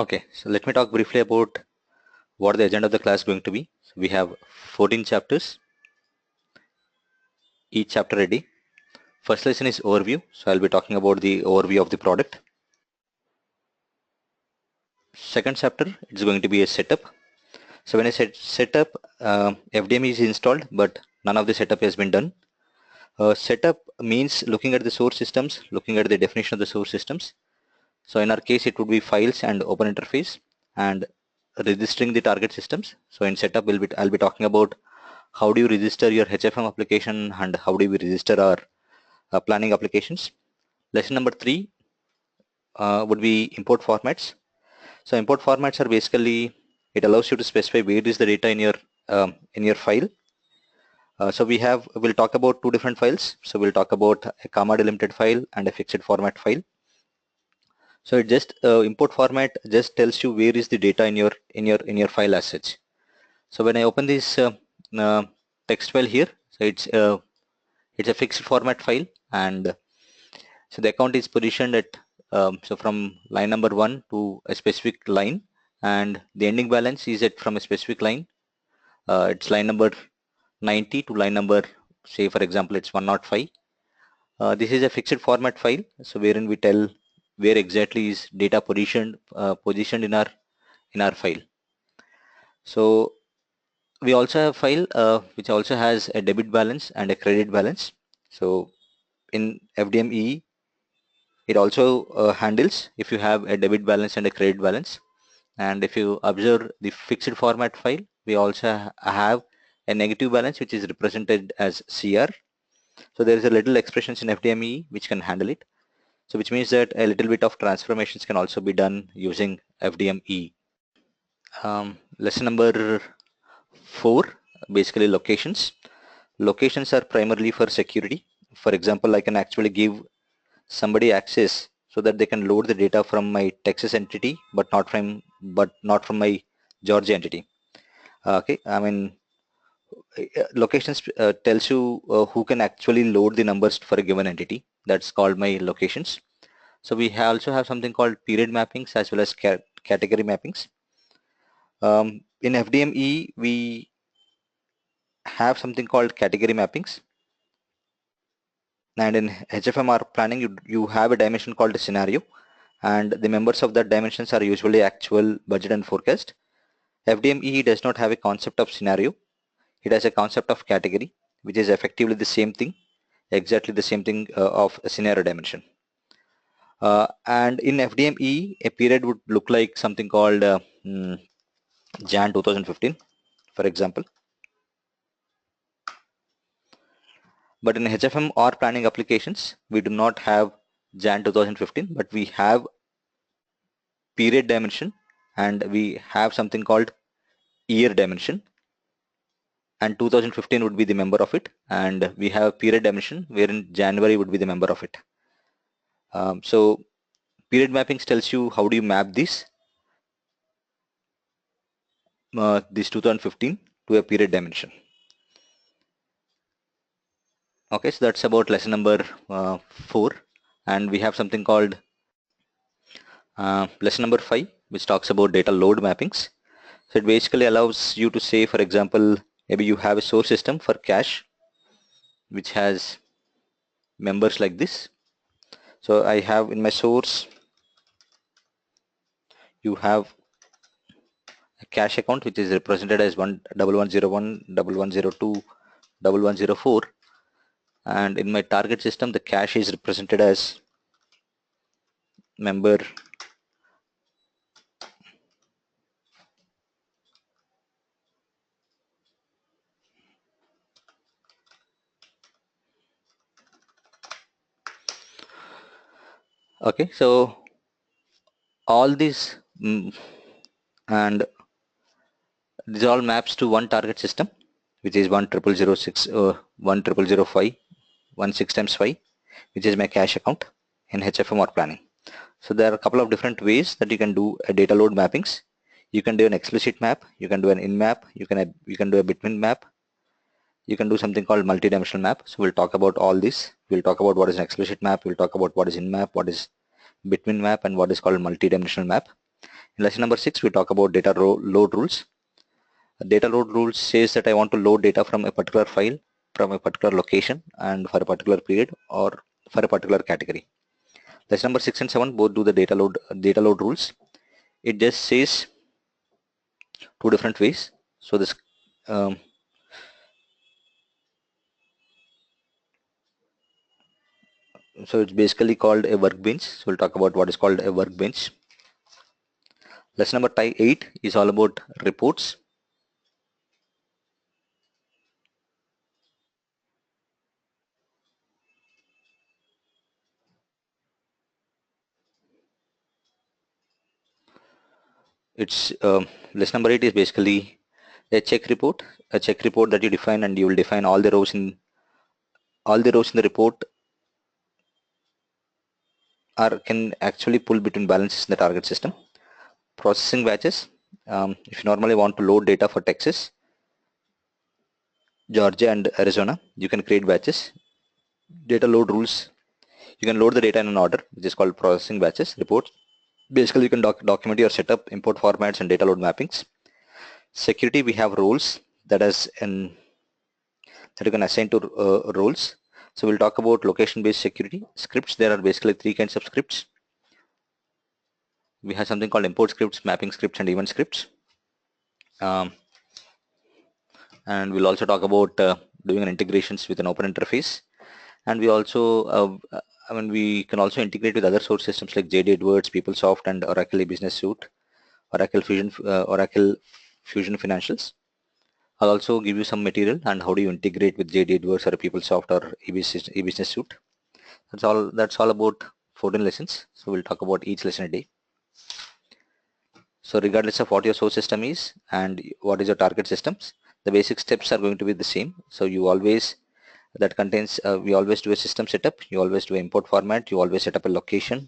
Okay, so let me talk briefly about what the agenda of the class is going to be. So we have 14 chapters, each chapter ready. First lesson is overview, so I'll be talking about the overview of the product. Second chapter, it's going to be a setup. So when I said setup, FDMEE is installed, but none of the setup has been done. Setup means looking at the source systems, looking at the definition of the source systems. So in our case, it would be files and open interface and registering the target systems. So in setup, I'll be talking about how do you register your HFM application and how do we register our planning applications. Lesson number 3 would be import formats. So import formats are basically, it allows you to specify where is the data in your file. So we'll talk about two different files. So we'll talk about a comma delimited file and a fixed format file. So it just import format just tells you where is the data in your file as such. So when I open this text file here, so it's a fixed format file, and so the account is positioned at so from line number 1 to a specific line, and the ending balance is at from a specific line. It's line number 90 to line number, say for example, it's 105. This is a fixed format file, so wherein we tell where exactly is data positioned in our file. So we also have a file which also has a debit balance and a credit balance. So in FDMEE, it also handles if you have a debit balance and a credit balance. And if you observe the fixed format file, we also have a negative balance which is represented as CR. So there is a little expressions in FDMEE which can handle it. So which means that a little bit of transformations can also be done using FDMEE. Lesson number 4, basically locations. Locations are primarily for security. For example, I can actually give somebody access so that they can load the data from my Texas entity, but not from my Georgia entity. Okay, I mean locations tells you who can actually load the numbers for a given entity. That's called my locations. So we also have something called period mappings as well as category mappings. In FDMEE, we have something called category mappings. And in HFMR planning, you have a dimension called a scenario, and the members of that dimensions are usually actual, budget, and forecast. FDMEE does not have a concept of scenario. It has a concept of category, which is effectively the same thing, exactly the same thing of a scenario dimension. And in FDMEE, a period would look like something called Jan 2015, for example. But in HFM or planning applications, we do not have Jan 2015, but we have period dimension and we have something called year dimension, and 2015 would be the member of it, and we have period dimension wherein January would be the member of it. So period mappings tells you how do you map this 2015 to a period dimension. Okay, so that's about lesson number 4, and we have something called lesson number 5, which talks about data load mappings. So it basically allows you to say, for example, maybe you have a source system for cache which has members like this. So I have in my source, you have a cache account which is represented as 1101, 1102, 1104, and in my target system the cache is represented as member okay. So all these and these all maps to one target system, which is 10006 10005 16 times 5, which is my cache account in HFM or planning. So there are a couple of different ways that you can do a data load mappings. You can do an explicit map, you can do an in map, you can do a bitmin map, you can do something called multi-dimensional map. So we'll talk about all this. We'll talk about what is an explicit map, we'll talk about what is in map, what is bitmin map, and what is called multi-dimensional map. In lesson number 6, we talk about data load rules. Data load rules says that I want to load data from a particular file, from a particular location, and for a particular period or for a particular category. Lesson number 6 and 7 both do the data load rules. It just says two different ways. So this um, so it's basically called a workbench. So we'll talk about what is called a workbench. Lesson number 8 is all about reports. It's lesson number 8 is basically a check report that you define, and you will define all the rows in the report are can actually pull between balances in the target system. Processing batches. If you normally want to load data for Texas, Georgia, and Arizona, you can create batches. Data load rules. You can load the data in an order, which is called processing batches reports. Basically, you can document your setup, import formats, and data load mappings. Security, we have roles that you can assign to roles. So we'll talk about location-based security. Scripts, there are basically 3 kinds of scripts. We have something called import scripts, mapping scripts, and event scripts. And we'll also talk about doing an integrations with an open interface. And we also, we can also integrate with other source systems like JD Edwards, PeopleSoft, and Oracle Business Suite, Oracle Fusion Financials. I'll also give you some material and how do you integrate with JD Edwards or PeopleSoft or eBusiness Suite. That's all about 14 lessons. So we'll talk about each lesson a day. So regardless of what your source system is and what is your target systems, the basic steps are going to be the same. So you always we always do a system setup, you always do import format, you always set up a location,